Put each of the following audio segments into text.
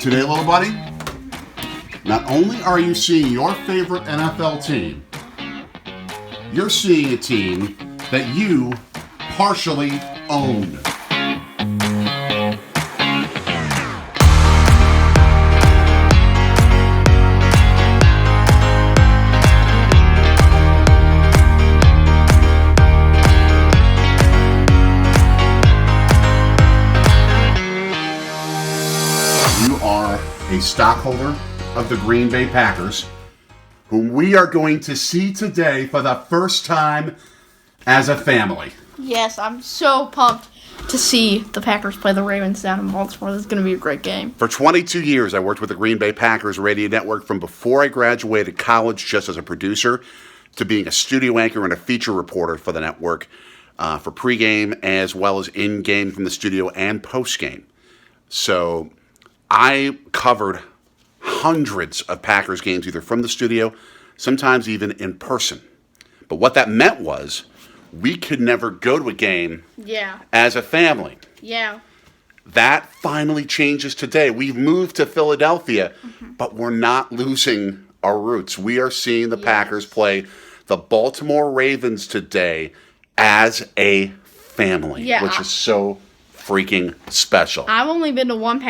Today, little buddy, not only are you seeing your favorite NFL team, you're seeing a team that you partially own. A stockholder of the Green Bay Packers, whom we are going to see today for the first time as a family. Yes, I'm so pumped to see the Packers play the Ravens down in Baltimore. This is going to be a great game. For 22 years, I worked with the Green Bay Packers radio network from before I graduated college just as a producer to being a studio anchor and a feature reporter for the network for pregame as well as in-game from the studio and postgame. So I covered hundreds of Packers games, either from the studio, sometimes even in person. But what that meant was we could never go to a game as a family. Yeah. That finally changes today. We've moved to Philadelphia, but we're not losing our roots. We are seeing the Packers play the Baltimore Ravens today as a family, which is so freaking special. I've only been to one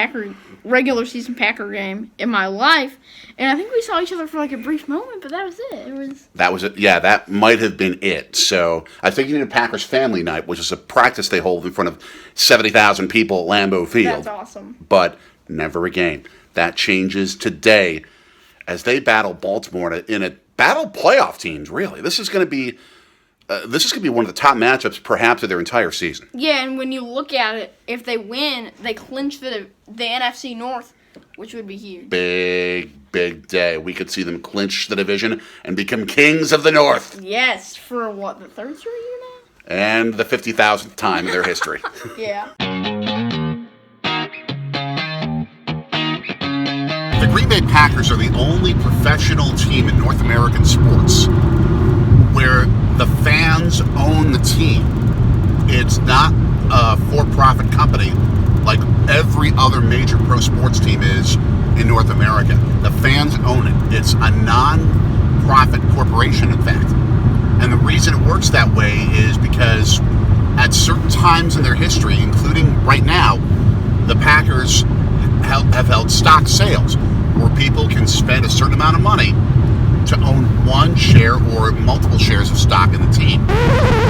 regular season Packer game in my life, and I think we saw each other for like a brief moment, but that was it. That was it. Yeah, that might have been it. So I think you need a Packers family night, which is a practice they hold in front of 70,000 people at Lambeau Field. That's awesome. But never a game. That changes today as they battle Baltimore in a battle playoff teams. Really, this is going to be one of the top matchups, perhaps, of their entire season. Yeah, and when you look at it, if they win, they clinch the NFC North, which would be huge. Big day. We could see them clinch the division and become kings of the North. Yes, for what, the third straight year now? And the 50,000th time in their history. Yeah. The Green Bay Packers are the only professional team in North American sports where the fans own the team. It's not a for-profit company like every other major pro sports team is in North America. The fans own it. It's a non-profit corporation, in fact. And the reason it works that way is because at certain times in their history, including right now, the Packers have held stock sales where people can spend a certain amount of money to own one share or multiple shares of stock in the team.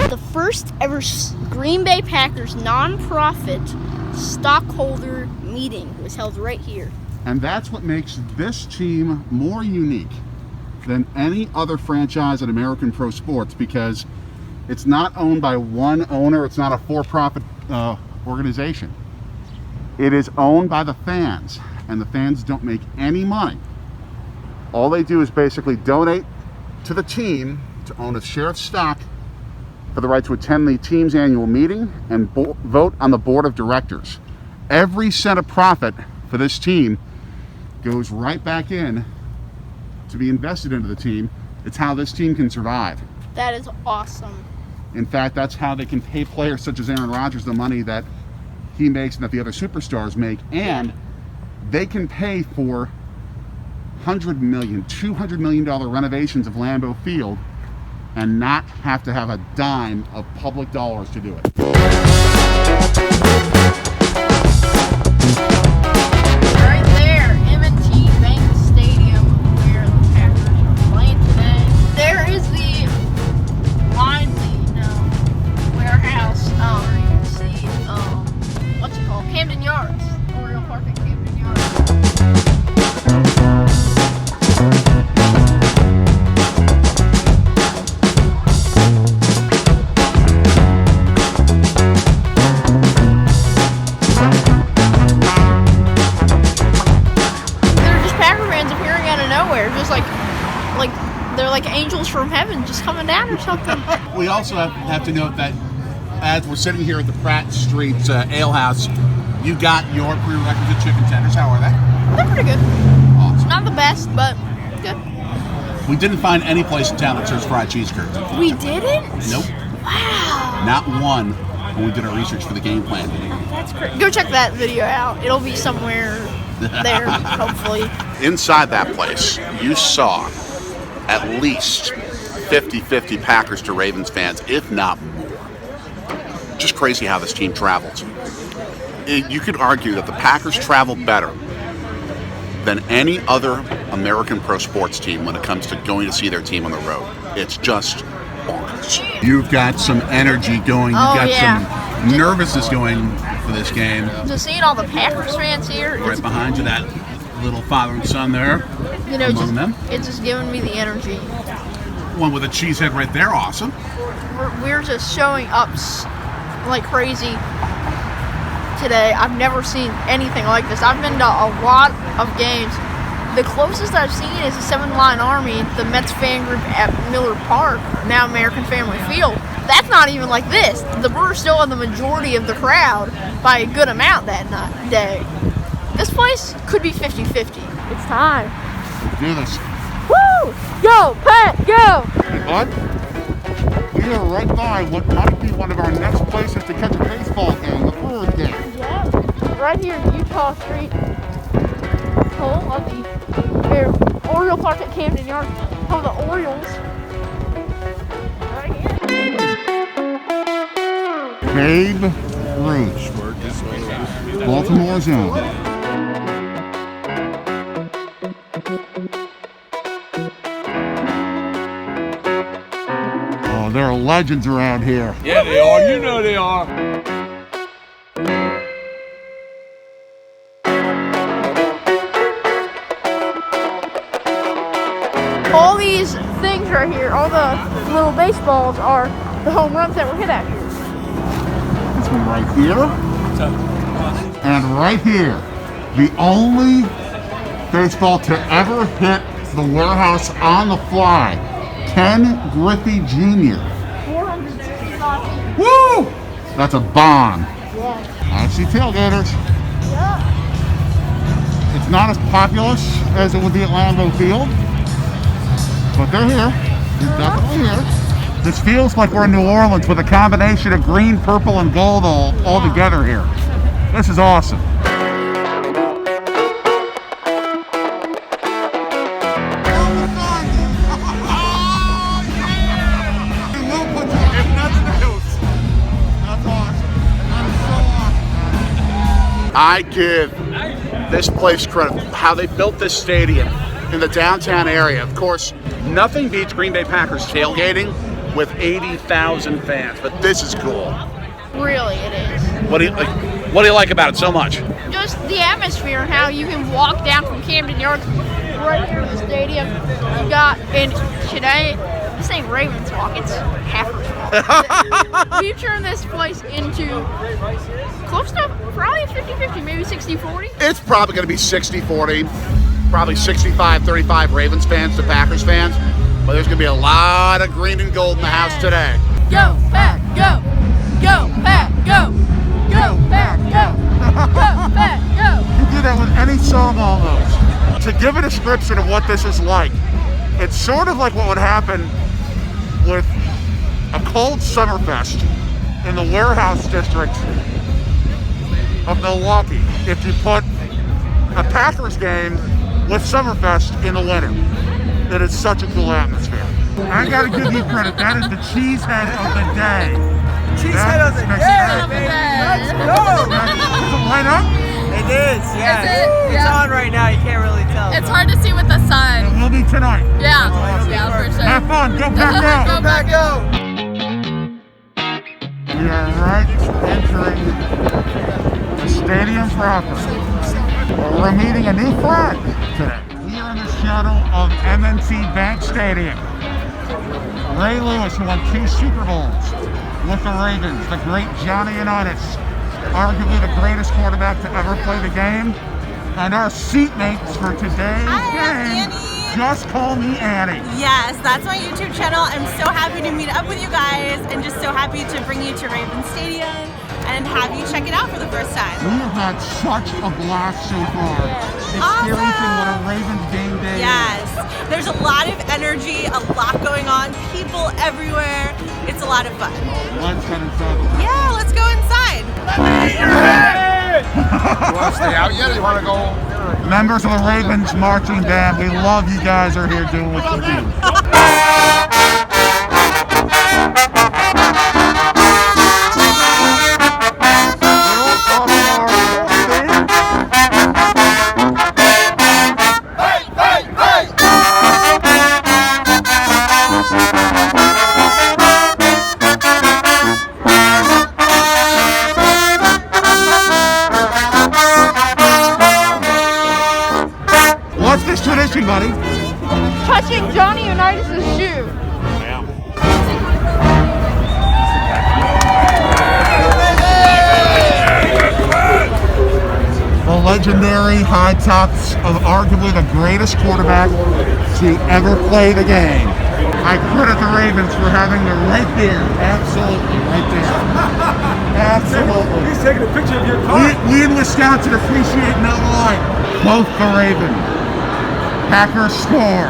The first ever Green Bay Packers non-profit stockholder meeting was held right here. And that's what makes this team more unique than any other franchise in American pro sports, because it's not owned by one owner. It's not a for-profit organization. It is owned by the fans, and the fans don't make any money. All they do is basically donate to the team to own a share of stock for the right to attend the team's annual meeting and vote on the board of directors. Every cent of profit for this team goes right back in to be invested into the team. It's how this team can survive. That is awesome. In fact, that's how they can pay players such as Aaron Rodgers the money that he makes and that the other superstars make, and they can pay for $100 million, $200 million renovations of Lambeau Field and not have to have a dime of public dollars to do it. Right there, M&T Bank Stadium, where the Packers are playing today. There is the warehouse. You can see, what's it called? Camden Yards. Oriole Park at Camden Yards. They're like angels from heaven just coming down or something. We also have to note that as we're sitting here at the Pratt Street Ale House, you got your prerequisite chicken tenders. How are they? They're pretty good. Awesome. Not the best, but good. We didn't find any place in town that serves fried cheese curds. We didn't? Nope. Wow. Not one when we did our research for the game plan. That's great. Go check that video out. It'll be somewhere there, hopefully. Inside that place, you saw at least 50-50 Packers to Ravens fans, if not more. Just crazy how this team travels. You could argue that the Packers travel better than any other American pro sports team when it comes to going to see their team on the road. It's just bonkers. You've got some energy going. You've got some nervousness going for this game. Just seeing all the Packers fans here. Right behind you, that little father and son there. You know, it's just giving me the energy. One with a cheesehead right there, awesome. We're just showing up like crazy today. I've never seen anything like this. I've been to a lot of games. The closest I've seen is the 7-Line Army, the Mets fan group at Miller Park, now American Family Field. That's not even like this. The Brewers still have the majority of the crowd by a good amount that day. This place could be 50-50. It's time. Do this. Woo! Go, Pat, go! Hey, bud. We are right by what might be one of our next places to catch a baseball game, the Brewers game. Yeah, right here in Utah Street. Home of the Oriole Park at Camden Yards. Home of the Orioles. Right here. Babe Ruth. Baltimore's own. Oh, there are legends around here. Yeah, they are. You know they are. All these things right here, all the little baseballs are the home runs that were hit at here. This one right here. And right here. The only baseball to ever hit the warehouse on the fly. Ken Griffey Jr. 465 feet. Woo! That's a bomb. Yeah. I see tailgaters. Yeah. It's not as populous as it would be at Lambeau Field, but they're here. They're definitely here. This feels like we're in New Orleans with a combination of green, purple, and gold all together here. This is awesome. I give this place credit, how they built this stadium in the downtown area. Of course, nothing beats Green Bay Packers tailgating with 80,000 fans, but this is cool. Really, it is. What do you like about it so much? Just the atmosphere and how you can walk down from Camden Yards right here to the stadium. You got, and today, this ain't Ravens walk, it's Packers walk. We turn this place into close to probably 50-50, maybe 60-40. It's probably going to be 60-40, probably 65-35 Ravens fans to Packers fans, but there's going to be a lot of green and gold in the house today. Go, Pack, go! Go, Pack, go! Go, Pack, go! Go, Pack, go! You do that with any song almost. To give a description of what this is like, it's sort of like what would happen with a cold Summerfest in the warehouse district of Milwaukee if you put a Packers game with Summerfest in the winter. It is such a cool atmosphere. I gotta give you credit, that is the cheesehead of the day. Cheesehead of the day, baby. Let's go. Does it light up? It is, yes. Is it? It's Yeah. on right now. You can't really tell. It's hard to see with the sun. It will be tonight. Yeah, yeah, for sure. Have fun, go Pack Go go! back. Go. We are right entering the stadium proper. We're meeting a new flag today. We are in the shadow of M&T Bank Stadium. Ray Lewis, who won 2 Super Bowls with the Ravens, the great Johnny Unitas, arguably the greatest quarterback to ever play the game, and our seatmates for today's game. Just call me Annie. Yes, that's my YouTube channel. I'm so happy to meet up with you guys and just so happy to bring you to Ravens Stadium and have you check it out for the first time. We have had such a blast so far. Experiencing what a Ravens game day Yes, there's a lot of energy, a lot going on, people everywhere. It's a lot of fun. is. Let's head inside. Yeah, let's go inside. You want to stay out yet, or you want to go? Members of the Ravens marching band, we love you guys are here doing what you do. What's this tradition, buddy? Touching Johnny Unitas' shoe. The legendary high tops of arguably the greatest quarterback to ever play the game. I credit the Ravens for having the right there. Absolutely, right there. Absolutely. He's taking a picture of your car. We in Wisconsin appreciate no line. Both the Ravens. Packers score.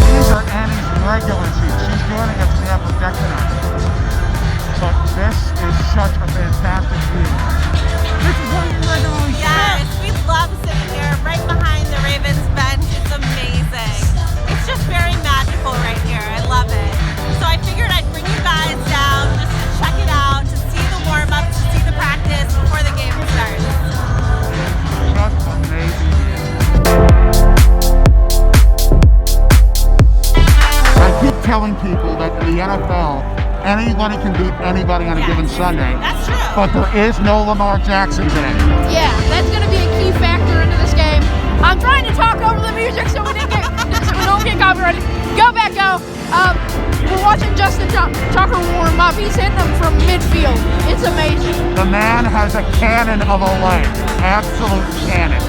These are Annie's regular seats. She's joining us to have protection on. But this is such a fantastic view. This is what you regularly see. Yes, we love sitting here right behind the Ravens bench. It's amazing. It's just very magical right here. I love it. So I figured I'd bring you guys down just to check it out, to see the warm-up, to see the practice before the game starts. Just amazing. I keep telling people that in the NFL, anybody can beat anybody on a given Sunday. That's true. But there is no Lamar Jackson today. Yeah, that's going to be a key factor into this game. I'm trying to talk over the music so we don't get copyrighted. Go back, go. We're watching Justin Tucker warm up. He's hitting them from midfield. It's amazing. The man has a cannon of a leg. Absolute cannon.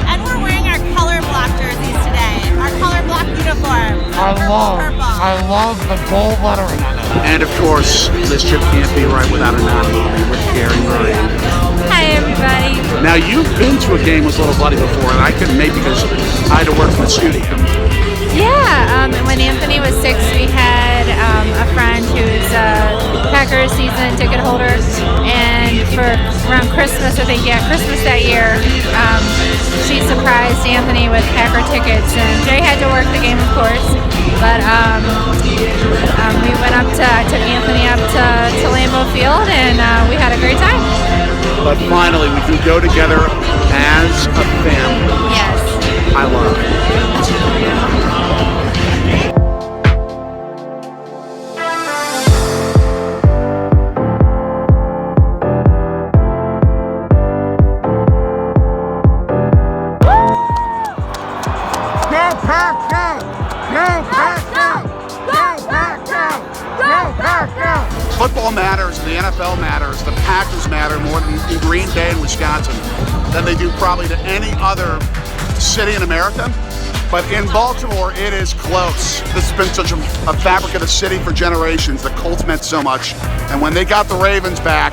And we're wearing our color block jerseys today. Our color block uniform. I love the gold lettering on it. And of course, this trip can't be right without a non-movie with Gary Murray. Hi, everybody. Now, you've been to a game with Little Buddy before, and I couldn't make because I had to work in the studio. Yeah, when Anthony was 6, we had a friend who's a Packers season ticket holder, and for around Christmas, I think, Christmas that year, she surprised Anthony with Packer tickets, and Jay had to work the game, of course, but we went up to, I took Anthony up to Lambeau Field, and we had a great time. But finally, we can go together as a family. Yes. I love it. Football matters and the NFL matters. The Packers matter more than in Green Bay and Wisconsin than they do probably to any other city in America. But in Baltimore, it is close. This has been such a fabric of the city for generations. The Colts meant so much. And when they got the Ravens back,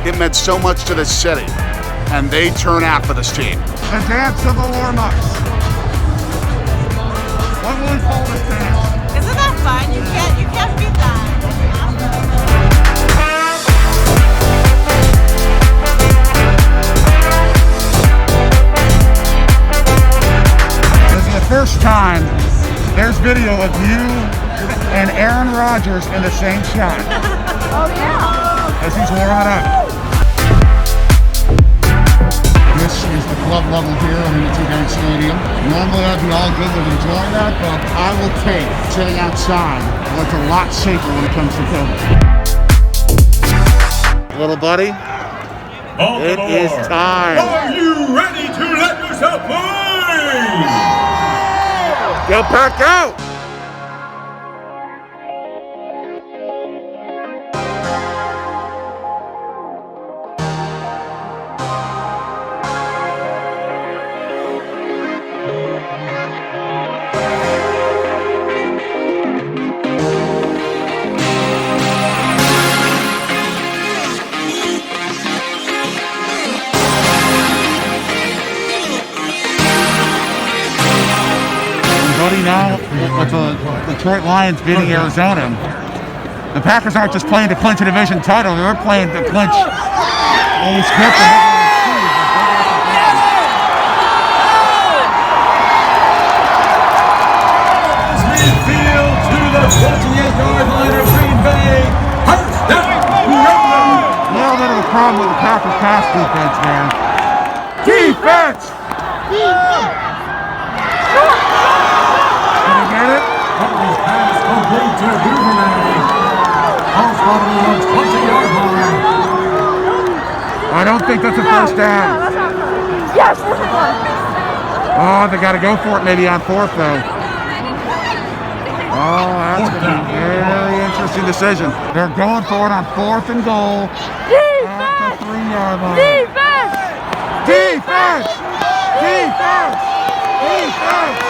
it meant so much to this city. And they turn out for this team. The dance of the warm-ups. What will we call this dance? Isn't that fun? You can't beat that. First time there's video of you and Aaron Rodgers in the same shot. Oh, yeah. As he's warming up. This is the club level here in the T-Bank Stadium. Normally I'd be all good with enjoying that, but I will take sitting outside. It's a lot safer when it comes to COVID. Little buddy, it is time. Are you ready to let yourself play? Go Pack, go! Cody, now with the Detroit Lions beating Arizona, the Packers aren't just playing to clinch a division title, they're playing to clinch a script. Midfield to the 28-yard line of Green Bay. First down, Ravens. Now a bit of a problem with the Packers pass defense, man. Defense! Did he get it? Henry's pass complete to Duvernay. Cross on the 20-yard line. I don't think that's a first down. Yes, this is one. Oh, they got to go for it maybe on fourth, though. Oh, that's going to be a very interesting decision. They're going for it on 4th and goal. At the 3-yard line. Defense! Defense! Defense! Defense!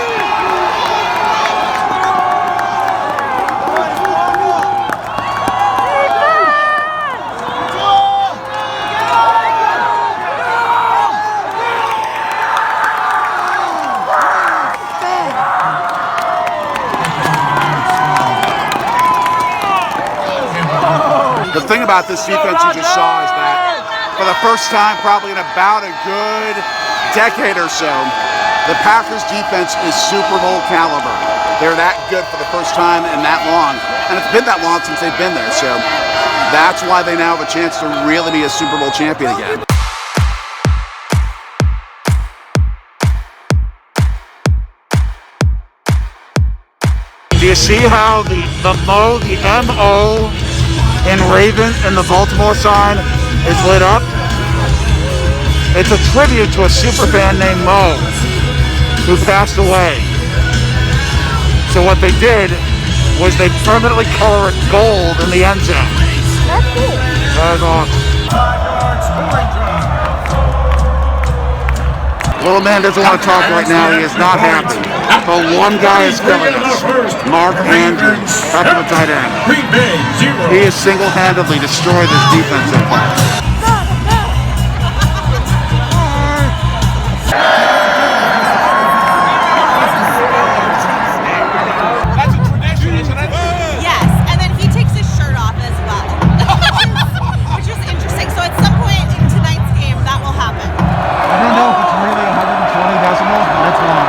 The thing about this defense you just saw is that for the first time probably in about a good decade or so, the Packers defense is Super Bowl caliber. They're that good for the first time in that long. And it's been that long since they've been there. So that's why they now have a chance to really be a Super Bowl champion again. Do you see how the M-O in Raven and the Baltimore sign is lit up? It's a tribute to a superfan named Mo who passed away. So what they did was they permanently color it gold in the end zone. That's cool. That is awesome. Little man doesn't want to talk right now. He is not happy. But one guy is killing us. Mark Andrews, back to the tight end. He has single-handedly destroyed this defense so far. That's a tradition, isn't it? Yes, and then he takes his shirt off as well, which is interesting. So at some point in tonight's game, that will happen. I don't know if it's really 120 decibels, but that's wrong.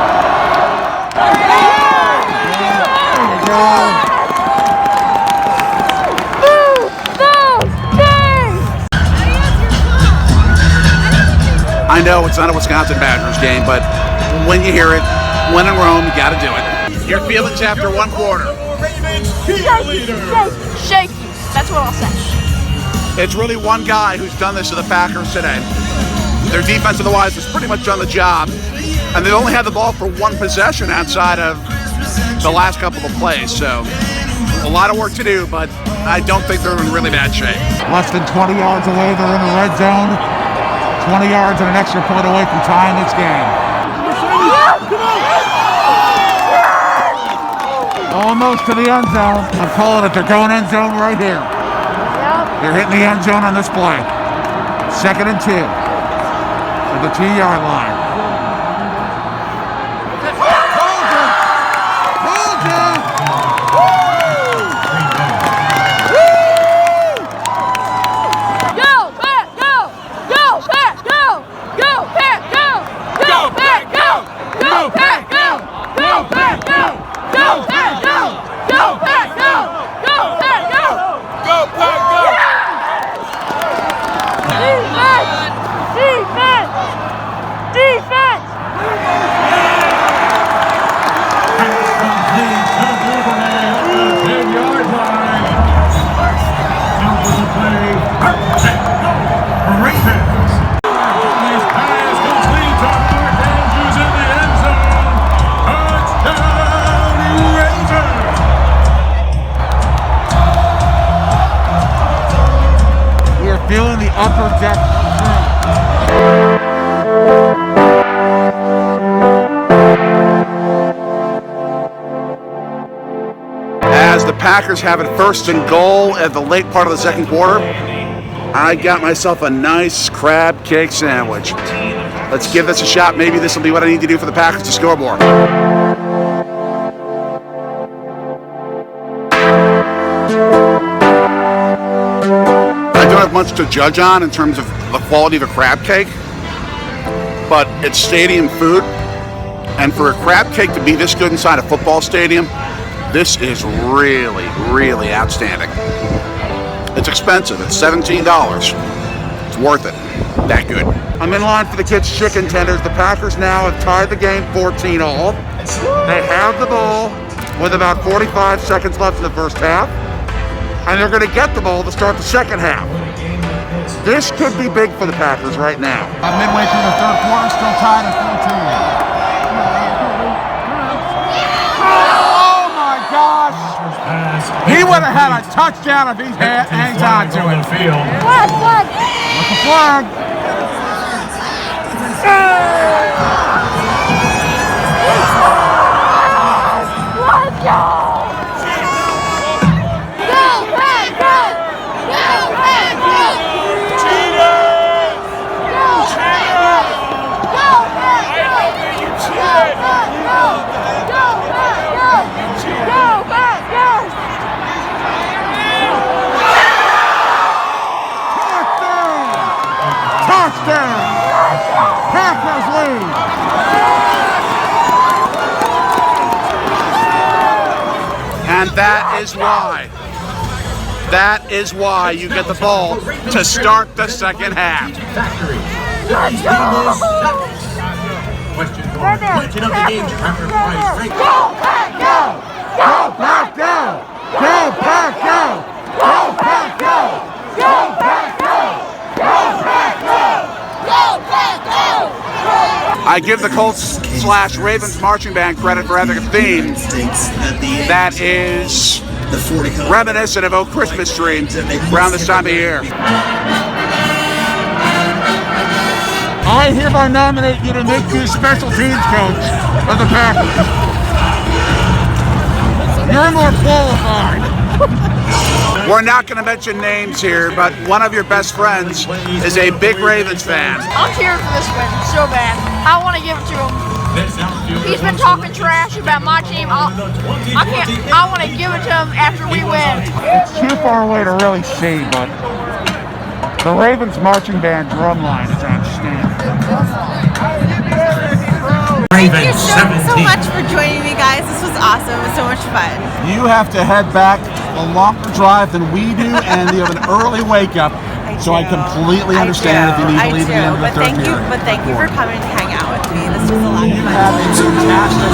I know it's not a Wisconsin Badgers game, but when you hear it, when in Rome, you got to do it. Your feelings after one quarter? Shaky. That's what I'll say. It's really one guy who's done this to the Packers today. Their defensive-wise has pretty much done the job, and they only had the ball for one possession outside of the last couple of plays, so a lot of work to do, but I don't think they're in really bad shape. Less than 20 yards away, they're in the red zone. 20 yards and an extra point away from tying this game. Almost to the end zone. I'm calling it. They're going end zone right here. They're hitting the end zone on this play. 2nd and 2. To the 2-yard line. Feeling the upper deck. As the Packers have it 1st and goal at the late part of the second quarter, I got myself a nice crab cake sandwich. Let's give this a shot. Maybe this will be what I need to do for the Packers to score more. to judge on in terms of the quality of a crab cake, but it's stadium food. And for a crab cake to be this good inside a football stadium, this is really, really outstanding. It's expensive. It's $17. It's worth it. That good. I'm in line for the kids' chicken tenders. The Packers now have tied the game 14-all. They have the ball with about 45 seconds left in the first half, and they're going to get the ball to start the second half. This could be big for the Packers right now. Midway through the third quarter, still tied at 14. Oh my gosh! He would have had a touchdown if he hangs on to it. What? With the flag. Let's go! Go, Pack, go! Go, Pack, go! Cheaters! Go, Pack, go! Go, Pack, go! Go, Pack, go! Go, Pack, go! Go, Pack, go! Touchdown! Packers lead! And that is why you get the ball to start the second half. Let's go! Question of the game, Trevor Price. Go, Pack, go! Go, Pack, go! Go, Pack, go! Go, Pack, go! Go, Pack, go! Go, Pack, go! Go, Pack, go! I give the Colts/Ravens marching band credit for having a theme that is reminiscent of Old Christmas Tree around this time of year. I hereby nominate you to make me special teams coach of the Packers. You're more qualified. We're not going to mention names here, but one of your best friends is a big Ravens fan. I'm cheering for this win so bad. I want to give it to him. He's been talking trash about my team. I want to give it to him after we win. It's too far away to really see, but the Ravens marching band drum line is outstanding. Thank you so much for joining me, guys. This was awesome. It was so much fun. You have to head back a longer drive than we do, and you have an early wake up. So I completely understand if you need to leave at the end of the third period. But thank you for coming to hang out with me. This was a lot of You fun. have a fantastic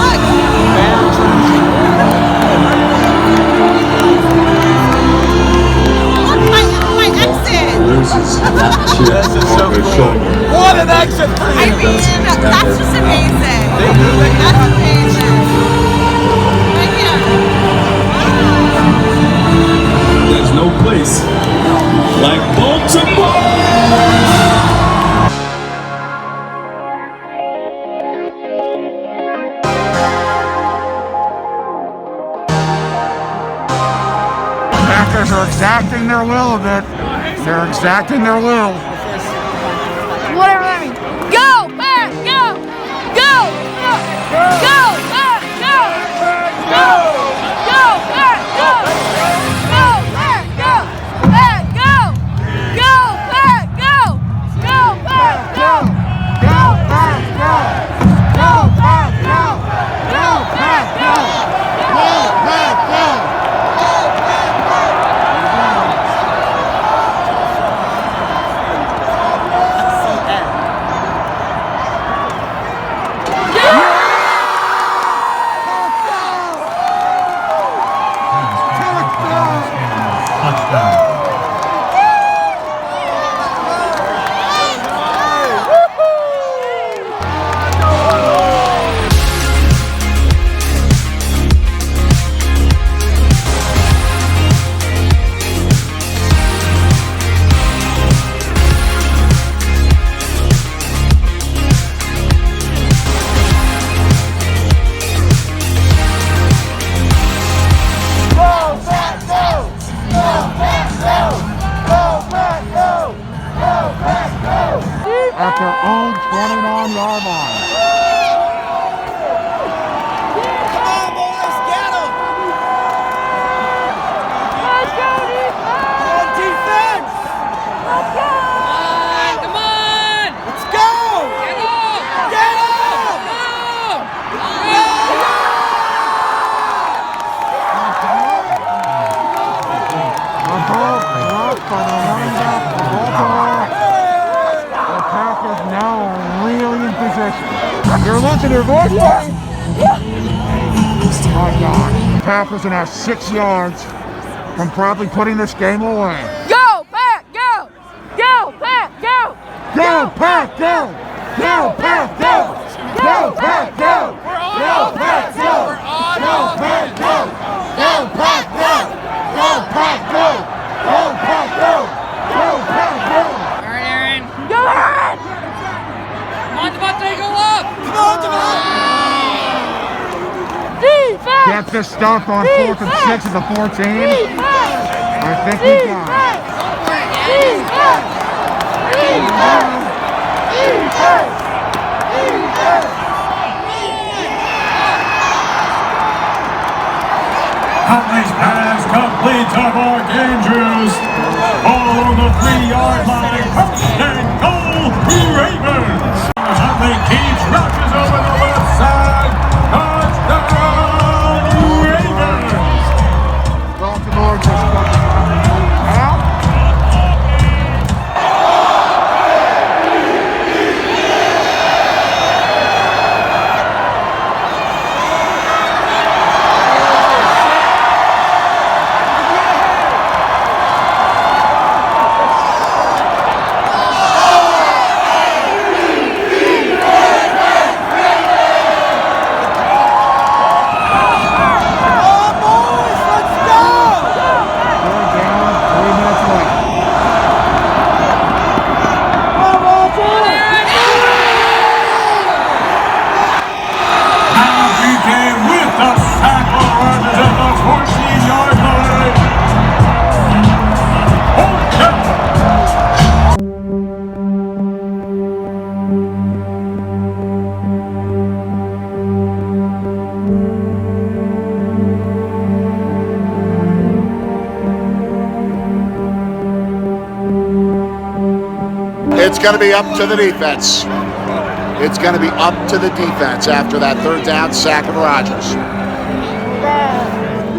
fan tradition. Look, my exit. This is so cool. What an exit for I you! mean, that's just amazing. That's amazing. Thank you. There's no place like Baltimore. Packers are exacting their will a bit. They're exacting their will. Whatever that means. Go, Pack, go! Go! Go, Pack, go! Go! Go, Pack, go! Go, Pack, go! Pack, go! Go, Pack, go! Go, Pack, go! Go, Pack, go! Go, Pack, go! Go, Pack, go! Go, Pack, go! At their own 29-yard line. Come on, boys, get him! Let's go, defense! On defense! Let's go! possession. You're losing your voice, buddy? My God. Packers are now 6 yards from probably putting this game away. Go, Pack, go! Go, Pack, go! Go, Pack, go! Go, Pack, go! Go, Pack, go! Go, Pack, go! Go, Pack, go! Go, Pack, go! Go, Pack, go! Go, Pack, go! Go, Pack, go! All right, Aaron. Go, Aaron! Come on, Devontae, go up. Come on, Defense! Get this stuff on 4th and 6 at the 14. Defense! I think we got it. Defense! Defense! Defense! Defense! Huntley's pass complete to Mark Andrews. Ball on the 3-yard line. First and goal, Ravens. Huntley keeps rushes over the left side. Touchdown, Ravens. Baltimore just out. It's going to be up to the defense. It's going to be up to the defense after that third down sack of Rodgers.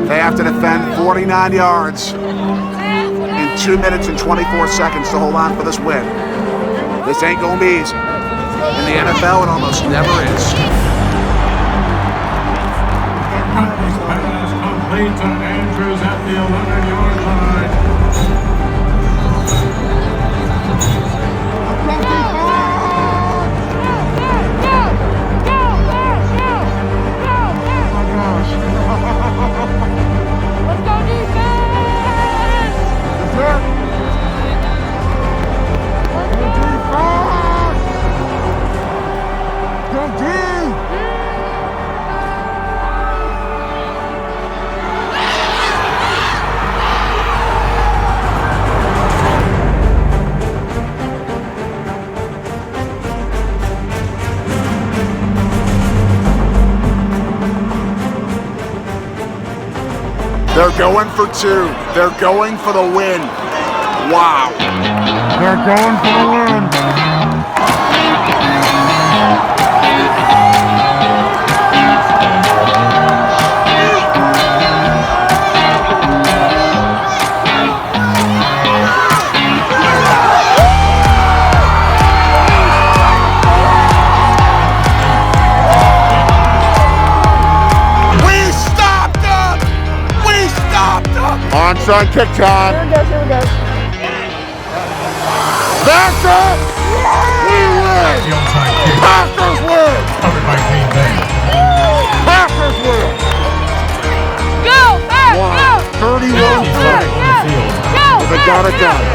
They have to defend 49 yards in 2 minutes and 24 seconds to hold on for this win. This ain't going to be easy. In the NFL, it almost never is. Huntley's pass complete to Andrews at the 11-yard line. They're going for 2. They're going for the win. Wow. They're going for the win. Onside kick time. Here we go. That's it. We win. The onside kick Packers win. covered by Green Bay. Packers win. Go, Pack, Wow. go! 31 on the field. Go, They got it done.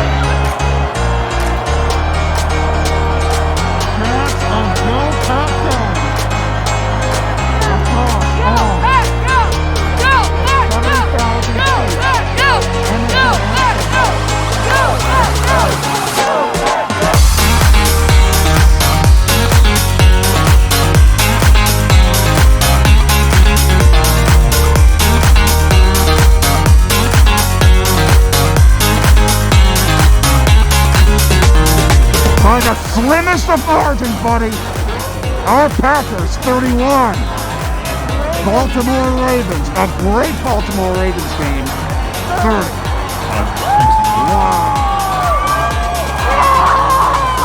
By the slimmest of margins, buddy. Our Packers, 31. Baltimore Ravens, a great Baltimore Ravens game, 30. Wow.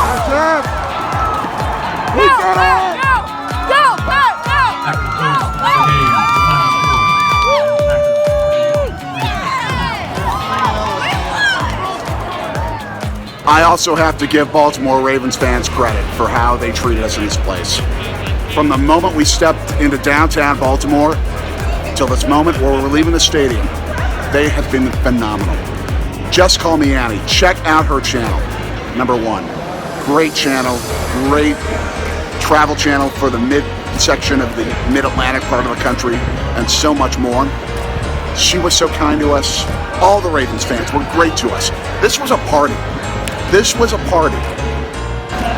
That's it. We did it. I also have to give Baltimore Ravens fans credit for how they treated us in this place. From the moment we stepped into downtown Baltimore till this moment where we're leaving the stadium, they have been phenomenal. Just Call Me Annie. Check out her channel. Number one, great channel, great travel channel for the mid-section of the mid-Atlantic part of the country, and so much more. She was so kind to us. All the Ravens fans were great to us. This was a party. This was a party.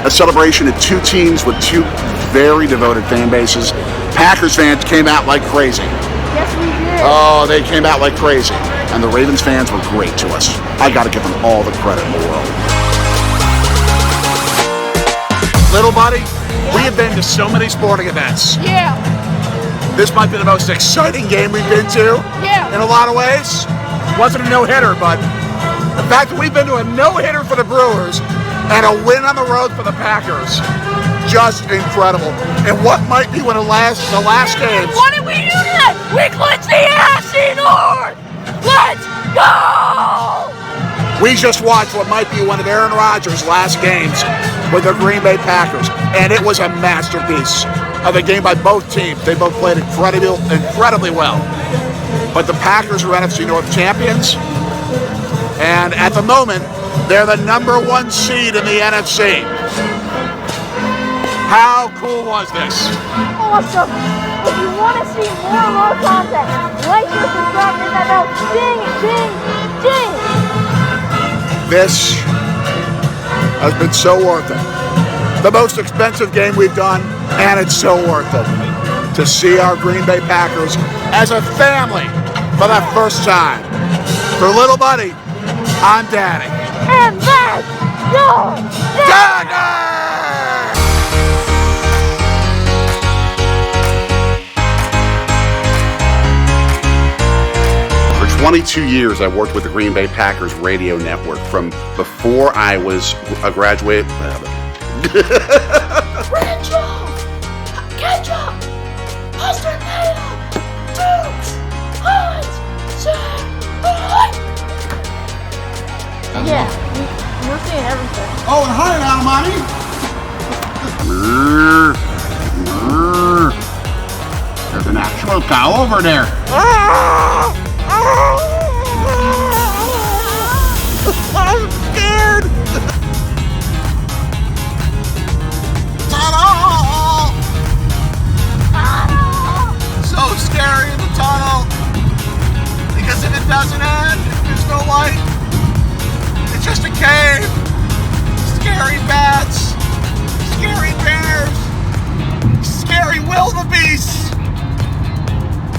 A celebration of two teams with two very devoted fan bases. Packers fans came out like crazy. Yes, we did. Oh, they came out like crazy. And the Ravens fans were great to us. I got to give them all the credit in the world. Little buddy, we have been to so many sporting events. Yeah. This might be the most exciting game we've been to. Yeah. In a lot of ways. Wasn't a no-hitter, but the fact that we've been to a no-hitter for the Brewers and a win on the road for the Packers, just incredible. And what might be one of the last games. What did we do today? We clinched the AFC North! Let's go! We just watched what might be one of Aaron Rodgers' last games with the Green Bay Packers, and it was a masterpiece of a game by both teams. They both played incredibly well. But the Packers are NFC North champions, and at the moment, they're the #1 seed in the NFC. How cool was this? Awesome. If you want to see more of our content, like and subscribe, hit that bell. Ding, ding, ding. This has been so worth it. The most expensive game we've done, and it's so worth it to see our Green Bay Packers as a family for the first time. For little buddy, I'm Danny. And that's your Dagger! For 22 years, I worked with the Green Bay Packers radio network from before I was a graduate. Rachel! Ketchup! Mustard mayo! Dukes! Heinz! Yeah, we're seeing everything. Oh, and hi now, mommy. There's an actual cow over there. I'm scared. Tunnel! So scary in the tunnel. Because if it doesn't end, there's no light. It's just a cave. Scary bats. Scary bears. Scary wildebeests.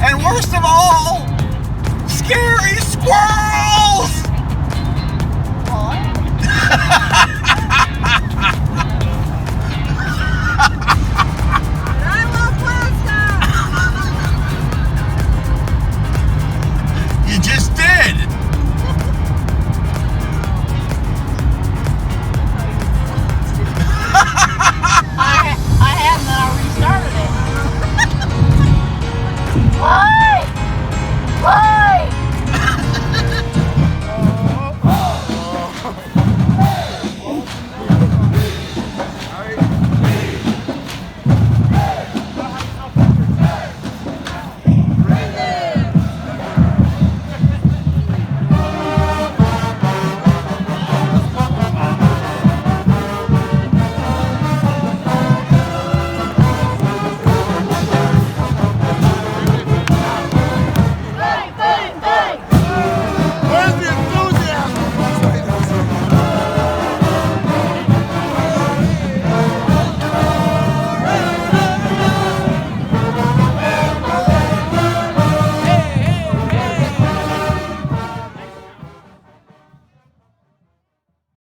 And worst of all, scary squirrels! What?